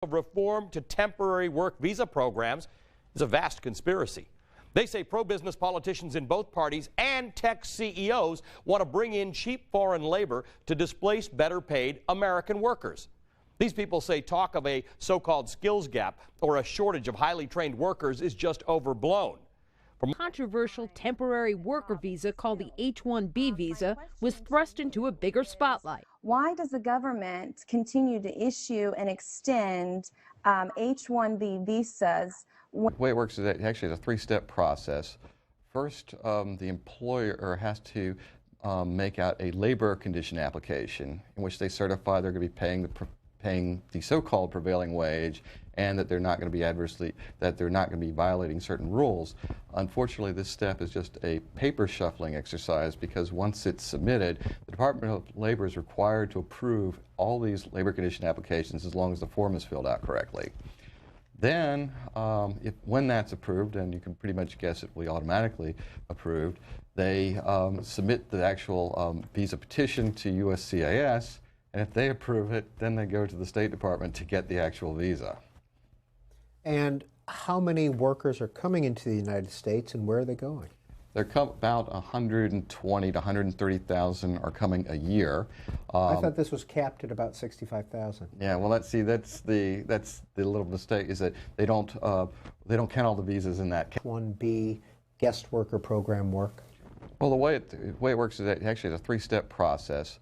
Of reform to temporary work visa programs is a vast conspiracy. They say pro-business politicians in both parties and tech CEOs want to bring in cheap foreign labor to displace better paid American workers. These people say talk of a so-called skills gap or a shortage of highly trained workers is just overblown. Controversial temporary worker visa called the H1b visa was thrust into a bigger spotlight. Why does the government continue to issue and extend H1b visas? The way it works is that actually it's a three-step process. First, the employer has to make out a labor condition application in which they certify they're going to be paying the so-called prevailing wage, and that they're not going to be violating certain rules. Unfortunately, this step is just a paper shuffling exercise, because once it's submitted, the Department of Labor is required to approve all these labor condition applications as long as the form is filled out correctly. Then, when that's approved, and you can pretty much guess it will be automatically approved, they submit the actual visa petition to USCIS, and if they approve it, then they go to the State Department to get the actual visa. And how many workers are coming into the United States, and where are they going? About 120 to 130,000 are coming a year. I thought this was capped at about 65,000. Yeah, well, that's the little mistake, is that they don't count all the visas in that. H1b guest worker program work? Well, the way it works is that actually it's a three-step process.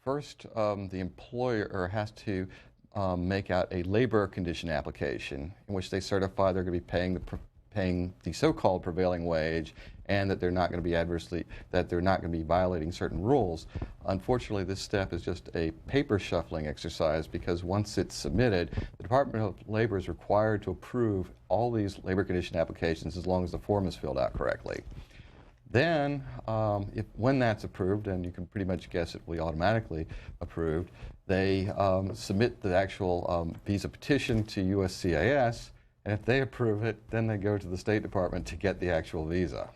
First, the employer has to make out a labor condition application in which they certify they're going to be paying the so-called prevailing wage, and that they're not going to be violating certain rules. Unfortunately, this step is just a paper shuffling exercise, because once it's submitted, the Department of Labor is required to approve all these labor condition applications as long as the form is filled out correctly. Then, when that's approved, and you can pretty much guess it will be automatically approved, they submit the actual visa petition to USCIS, and if they approve it, then they go to the State Department to get the actual visa.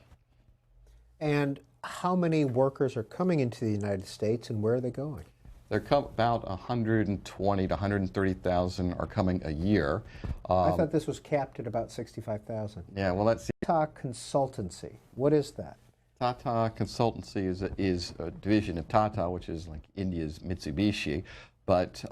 And how many workers are coming into the United States, and where are they going? About 120 to 130,000 are coming a year. I thought this was capped at about 65,000. Yeah, well, that's Tata Consultancy. What is that? Tata Consultancy is a division of Tata, which is like India's Mitsubishi, but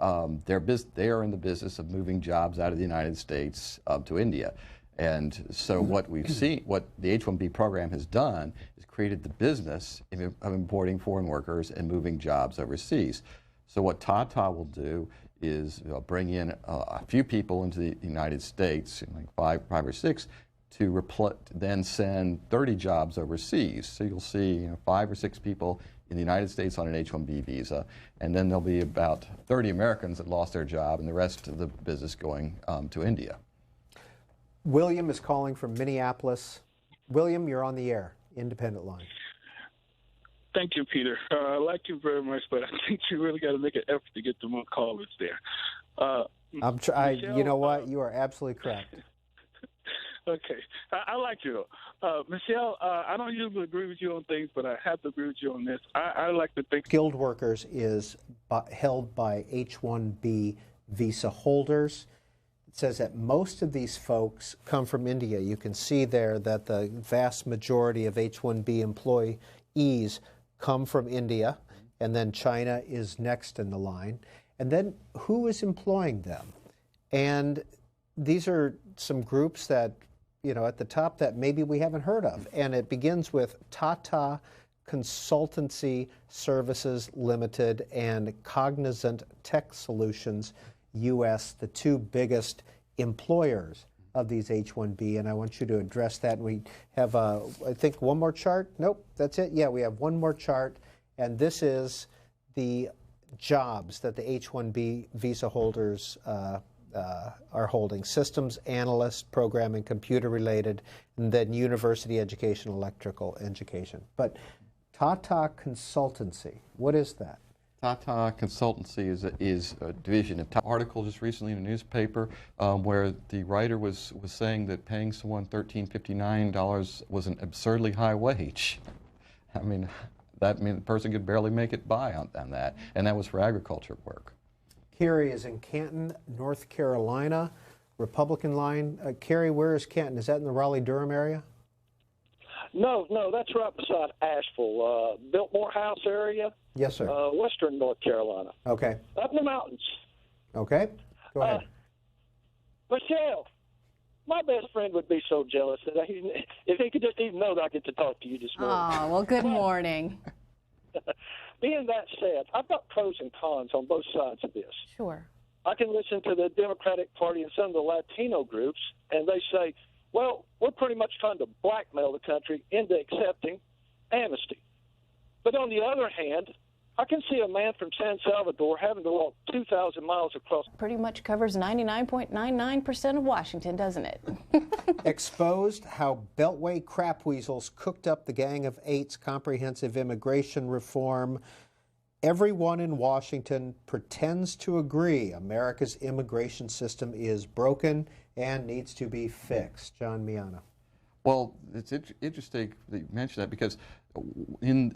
they are in the business of moving jobs out of the United States to India. And so what we've seen, what the H-1B program has done, is created the business of importing foreign workers and moving jobs overseas. So what Tata will do is bring in a few people into the United States, like five or six, to then send 30 jobs overseas. So you'll see 5 or 6 people in the United States on an H-1B visa, and then there'll be about 30 Americans that lost their job, and the rest of the business going to India. William is calling from Minneapolis. William, you're on the air, independent line. Thank you, Peter. I like you very much, but I think you really got to make an effort to get the more callers there. Michelle, you know what? You are absolutely correct. Okay. I like you. Michelle, I don't usually agree with you on things, but I have to agree with you on this. I like to think skilled workers is held by H-1B visa holders. It says that most of these folks come from India. You can see there that the vast majority of H-1B employees come from India, and then China is next in the line. And then who is employing them? And these are some groups that, at the top that maybe we haven't heard of. And it begins with Tata Consultancy Services Limited and Cognizant Tech Solutions U.S., the two biggest employers of these H-1B, and I want you to address that. We have, I think, one more chart. Nope, that's it. Yeah, we have one more chart, and this is the jobs that the H-1B visa holders are holding: systems analyst, programming, computer related, and then university education, electrical education. But Tata Consultancy, what is that? Tata Consultancy is a division of Tata. Article just recently in a newspaper where the writer was saying that paying someone $13.59 was an absurdly high wage. I mean, the person could barely make it by on that, and that was for agriculture work. Kerry is in Canton, North Carolina, Republican line. Kerry, where is Canton? Is that in the Raleigh-Durham area? No, that's right beside Asheville, Biltmore House area. Yes, sir. Western North Carolina. Okay. Up in the mountains. Okay. Go ahead. Michelle, my best friend would be so jealous that if he could just even know that I get to talk to you this morning. Oh, well, good morning. Being that said, I've got pros and cons on both sides of this. Sure. I can listen to the Democratic Party and some of the Latino groups, and they say, well, we're pretty much trying to blackmail the country into accepting amnesty. But on the other hand, I can see a man from San Salvador having to walk 2,000 miles across. Pretty much covers 99.99% of Washington, doesn't it? Exposed how Beltway crap weasels cooked up the Gang of Eight's comprehensive immigration reform. Everyone in Washington pretends to agree America's immigration system is broken and needs to be fixed. John Miano. Well, it's interesting that you mentioned that because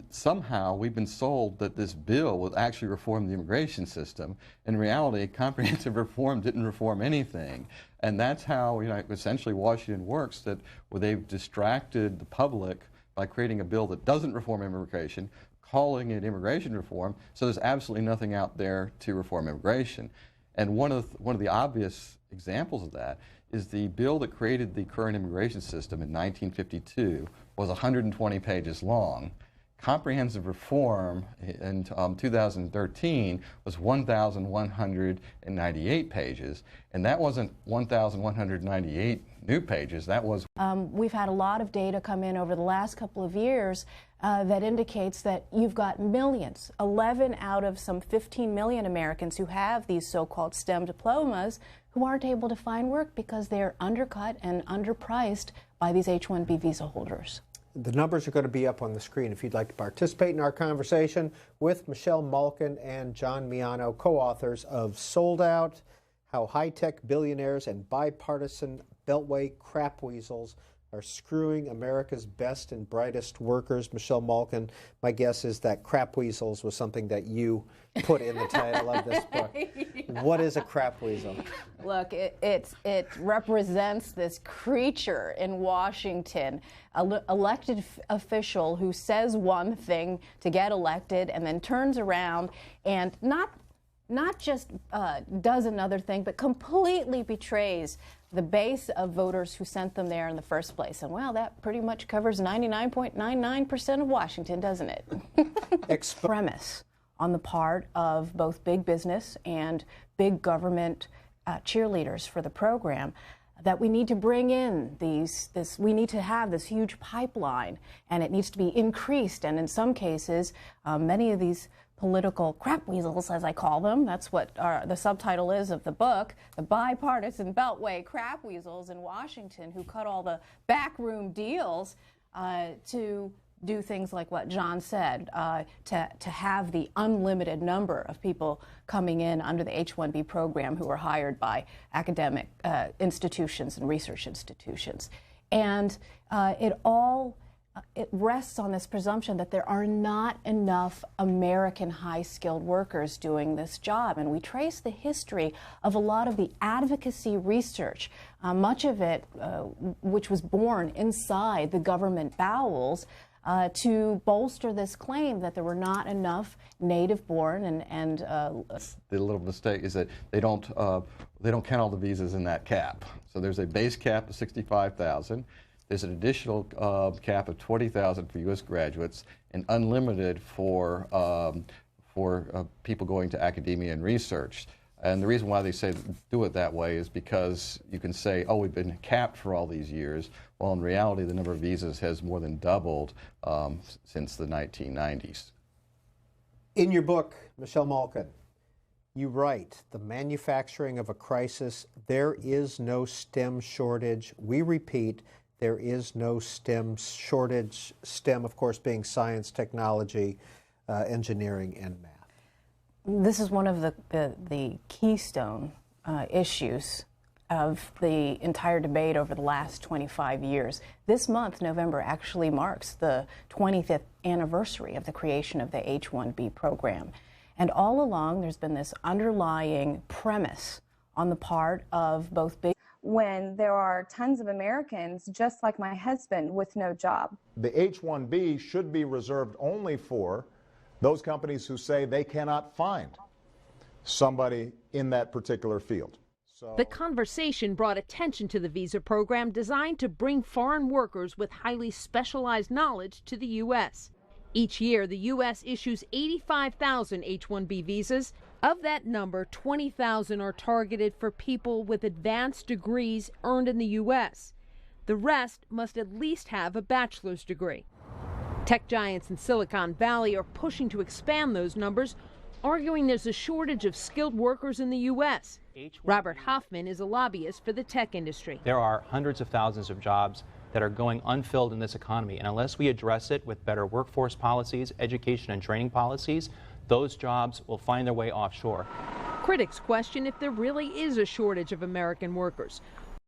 somehow we've been sold that this bill would actually reform the immigration system. In reality, comprehensive reform didn't reform anything. And that's how essentially Washington works, that they've distracted the public by creating a bill that doesn't reform immigration, calling it immigration reform, so there's absolutely nothing out there to reform immigration. And one of the obvious examples of that is the bill that created the current immigration system in 1952 was 120 pages long. Comprehensive reform in 2013 was 1,198 pages, and that wasn't 1,198 new pages. That was. We've had a lot of data come in over the last couple of years that indicates that you've got millions, 11 out of some 15 million Americans who have these so-called STEM diplomas who aren't able to find work because they're undercut and underpriced by these H1b visa holders. The numbers are going to be up on the screen if you'd like to participate in our conversation with Michelle Malkin and John Miano, co-authors of Sold Out, How High-Tech Billionaires and Bipartisan Beltway Crap Weasels Are Screwing America's Best and Brightest Workers. Michelle Malkin, my guess is that crap weasels was something that you put in the title of this book. Yeah. What is a crap weasel? Look, it represents this creature in Washington, an elected official who says one thing to get elected and then turns around and not just does another thing, but completely betrays the base of voters who sent them there in the first place. And, well, that pretty much covers 99.99% of Washington, doesn't it? Premise on the part of both big business and big government cheerleaders for the program that we need to bring in we need to have this huge pipeline, and it needs to be increased. And in some cases, many of these political crap weasels, as I call them, that's what the subtitle is of the book, the bipartisan Beltway crap weasels in Washington who cut all the backroom deals to do things like what John said, to have the unlimited number of people coming in under the H1b program who are hired by academic institutions and research institutions. And it rests on this presumption that there are not enough American high-skilled workers doing this job. And we trace the history of a lot of the advocacy research, much of it which was born inside the government bowels, to bolster this claim that there were not enough native-born and the little mistake is that they don't count all the visas in that cap. So there's a base cap of 65,000. There's an additional cap of 20,000 for U.S. graduates and unlimited for people going to academia and research. And the reason why they say do it that way is because you can say, oh, we've been capped for all these years. Well, in reality, the number of visas has more than doubled since the 1990s. In your book, Michelle Malkin, you write, the manufacturing of a crisis, there is no STEM shortage. We repeat, there is no STEM shortage, STEM, of course, being science, technology, engineering, and math. This is one of the keystone issues of the entire debate over the last 25 years. This month, November, actually marks the 25th anniversary of the creation of the H1b program. And all along, there's been this underlying premise on the part of both big. When there are tons of Americans, just like my husband, with no job. The H-1B should be reserved only for those companies who say they cannot find somebody in that particular field. The conversation brought attention to the visa program designed to bring foreign workers with highly specialized knowledge to the U.S. Each year, the U.S. issues 85,000 H-1B visas. Of that number, 20,000 are targeted for people with advanced degrees earned in the U.S. The rest must at least have a bachelor's degree. Tech giants in Silicon Valley are pushing to expand those numbers, arguing there's a shortage of skilled workers in the U.S. Robert Hoffman is a lobbyist for the tech industry. There are hundreds of thousands of jobs that are going unfilled in this economy, and unless we address it with better workforce policies, education and training policies, those jobs will find their way offshore. Critics question if there really is a shortage of American workers.